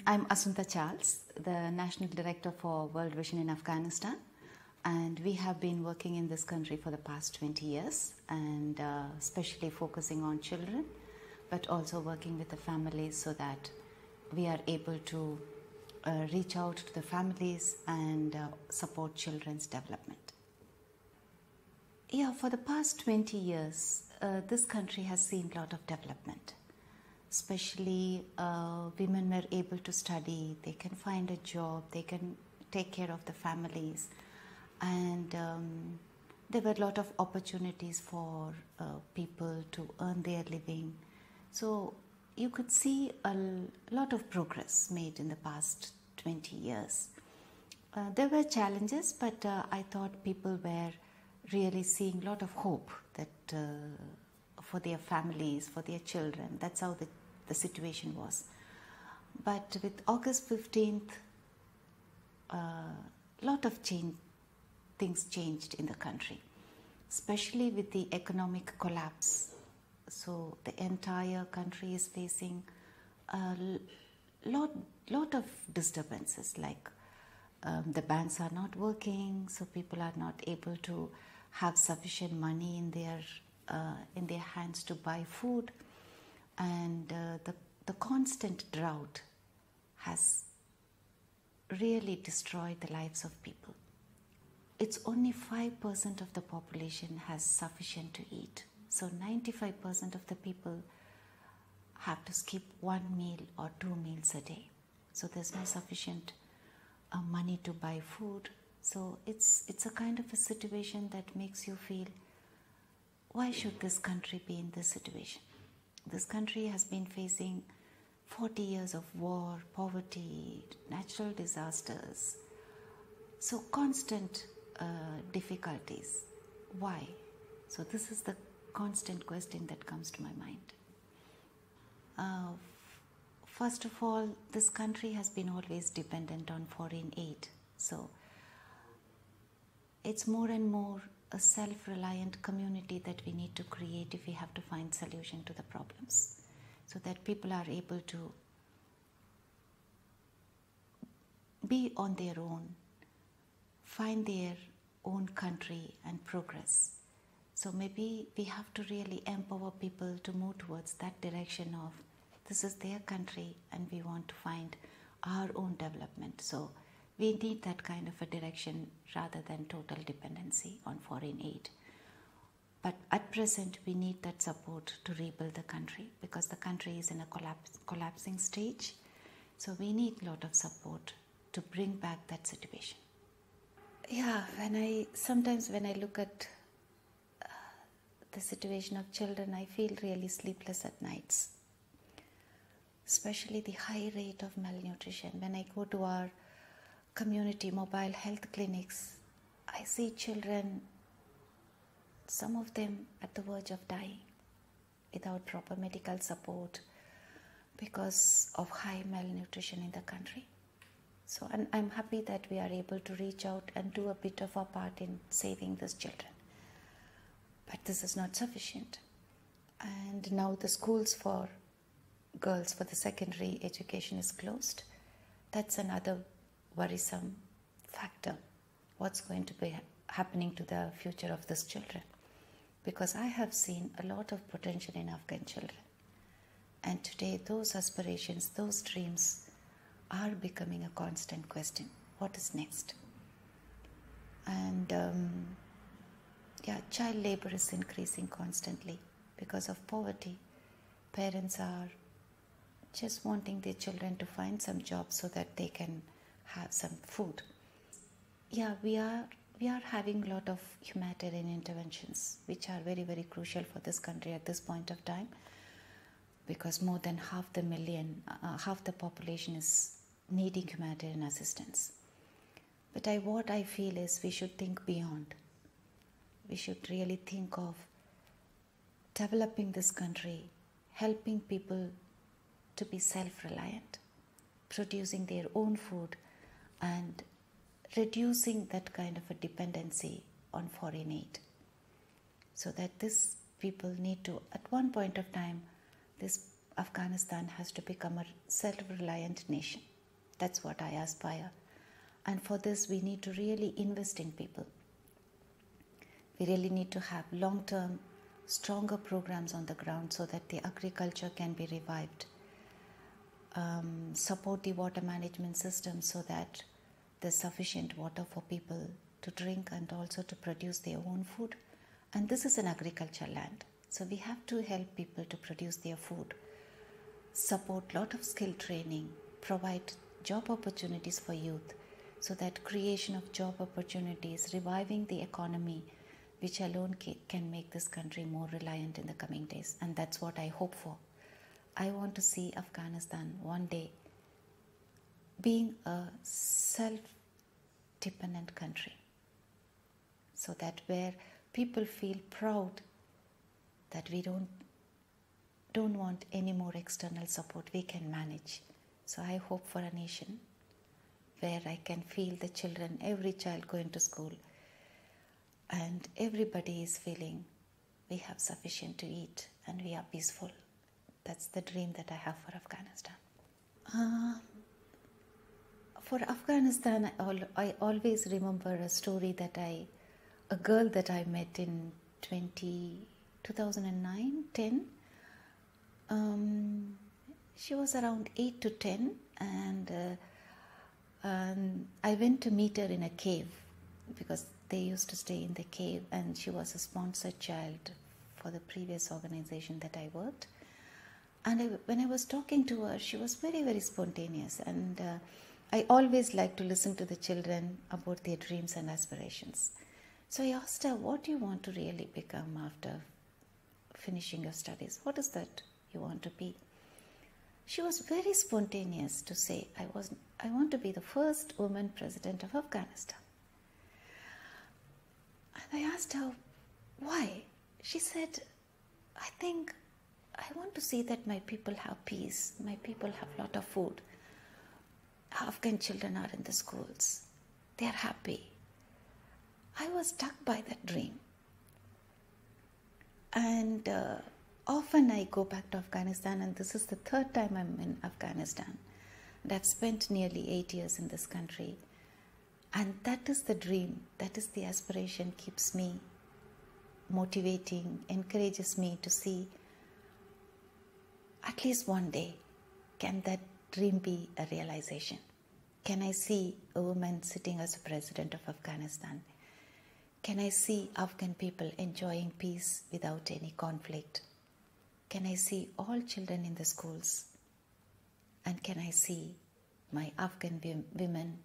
I'm Asuntha Charles, the National Director for World Vision in Afghanistan, and we have been working in this country for the past 20 years and especially focusing on children, but also working with the families so that we are able to reach out to the families and support children's development. Yeah, for the past 20 years, this country has seen a lot of development. Especially women were able to study, they can find a job, they can take care of the families, and there were a lot of opportunities for people to earn their living. So you could see a lot of progress made in the past 20 years. There were challenges, but I thought people were really seeing a lot of hope that for their families, for their children. That's how the situation was. But with August 15th, a lot of things changed in the country, especially with the economic collapse. So the entire country is facing a lot of disturbances, like the banks are not working, so people are not able to have sufficient money in their hands to buy food, and the constant drought has really destroyed the lives of people. It's only 5% of the population has sufficient to eat, so 95% of the people have to skip 1 meal or 2 meals a day. So there's no sufficient money to buy food. So it's a kind of a situation that makes you feel, why should this country be in this situation? This country has been facing 40 years of war, poverty, natural disasters, so constant difficulties. Why? So this is the constant question that comes to my mind. First of all, this country has been always dependent on foreign aid. So it's more and more a self-reliant community that we need to create if we have to find solution to the problems, so that people are able to be on their own, find their own country and progress. So maybe we have to really empower people to move towards that direction of, this is their country and we want to find our own development. So we need that kind of a direction rather than total dependency on foreign aid. But at present, we need that support to rebuild the country, because the country is in a collapsing stage. So we need a lot of support to bring back that situation. Yeah, sometimes when I look at the situation of children, I feel really sleepless at nights. Especially the high rate of malnutrition. When I go to our community mobile health clinics, I see children, some of them at the verge of dying without proper medical support because of high malnutrition in the country. So I'm happy that we are able to reach out and do a bit of our part in saving these children. But this is not sufficient. And now the schools for girls for the secondary education is closed. That's another worrisome factor. What's going to be happening to the future of these children? Because I have seen a lot of potential in Afghan children. And today those aspirations, those dreams are becoming a constant question. What is next? And child labor is increasing constantly because of poverty. Parents are just wanting their children to find some job so that they can have some food. Yeah, we are having a lot of humanitarian interventions which are very, very crucial for this country at this point of time, because more than half the population is needing humanitarian assistance. But what I feel is we should think beyond. We should really think of developing this country, helping people to be self-reliant, producing their own food, and reducing that kind of a dependency on foreign aid. So that these people need to, at one point of time, this Afghanistan has to become a self-reliant nation. That's what I aspire. And for this, we need to really invest in people. We really need to have long-term, stronger programs on the ground so that the agriculture can be revived. Support the water management system so that there's sufficient water for people to drink and also to produce their own food. And this is an agriculture land. So we have to help people to produce their food, support a lot of skill training, provide job opportunities for youth, so that creation of job opportunities, reviving the economy, which alone can make this country more reliant in the coming days. And that's what I hope for. I want to see Afghanistan one day being a self-dependent country, so that where people feel proud that we don't want any more external support, we can manage. So I hope for a nation where I can feel the children, every child going to school, and everybody is feeling we have sufficient to eat and we are peaceful. That's the dream that I have for Afghanistan. For Afghanistan, I always remember a story that a girl that I met in 2009, 10. She was around 8 to 10, and I went to meet her in a cave because they used to stay in the cave, and she was a sponsored child for the previous organization that I worked. And when I was talking to her, she was very, very spontaneous, and I always like to listen to the children about their dreams and aspirations. So I asked her, what do you want to really become after finishing your studies? What is that you want to be? She was very spontaneous to say, I want to be the first woman president of Afghanistan. And I asked her, why? She said, I think I want to see that my people have peace, my people have a lot of food. Afghan children are in the schools. They are happy. I was struck by that dream. And often I go back to Afghanistan, and this is the third time I'm in Afghanistan. And I've spent nearly 8 years in this country. And that is the dream, that is the aspiration, keeps me motivating, encourages me to see at least one day, can that dream be a realization? Can I see a woman sitting as a president of Afghanistan? Can I see Afghan people enjoying peace without any conflict? Can I see all children in the schools? And can I see my Afghan women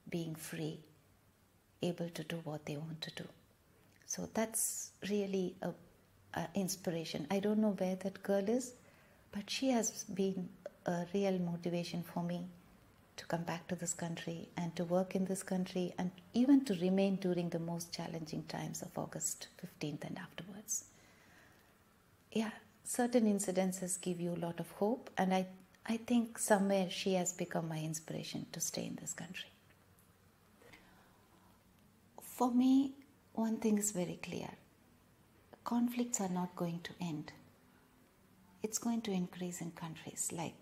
being free, able to do what they want to do? So that's really an inspiration. I don't know where that girl is, but she has been a real motivation for me to come back to this country and to work in this country, and even to remain during the most challenging times of August 15th and afterwards. Yeah, certain incidences give you a lot of hope, and I think somewhere she has become my inspiration to stay in this country. For me, one thing is very clear. Conflicts are not going to end. It's going to increase in countries. Like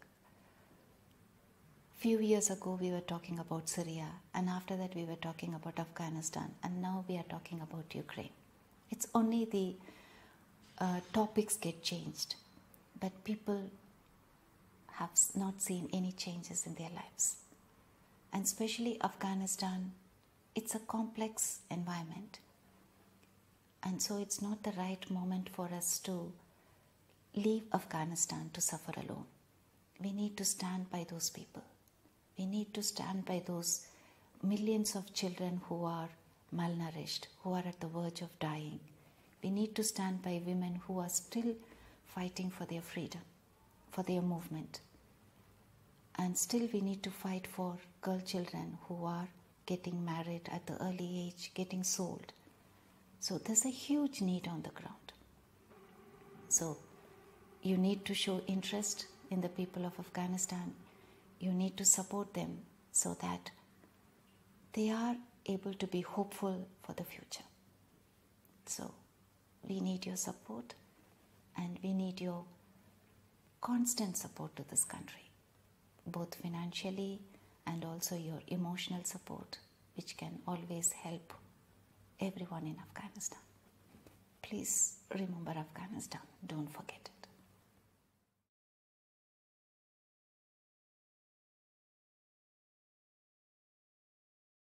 few years ago we were talking about Syria, and after that we were talking about Afghanistan, and now we are talking about Ukraine. It's only the topics get changed, but people have not seen any changes in their lives. And especially Afghanistan, it's a complex environment. And so it's not the right moment for us to leave Afghanistan to suffer alone. We need to stand by those people. We need to stand by those millions of children who are malnourished, who are at the verge of dying. We need to stand by women who are still fighting for their freedom, for their movement. And still we need to fight for girl children who are getting married at the early age, getting sold. So there's a huge need on the ground. So you need to show interest in the people of Afghanistan. You need to support them so that they are able to be hopeful for the future. So we need your support, and we need your constant support to this country, both financially and also your emotional support, which can always help everyone in Afghanistan. Please remember Afghanistan. Don't forget it.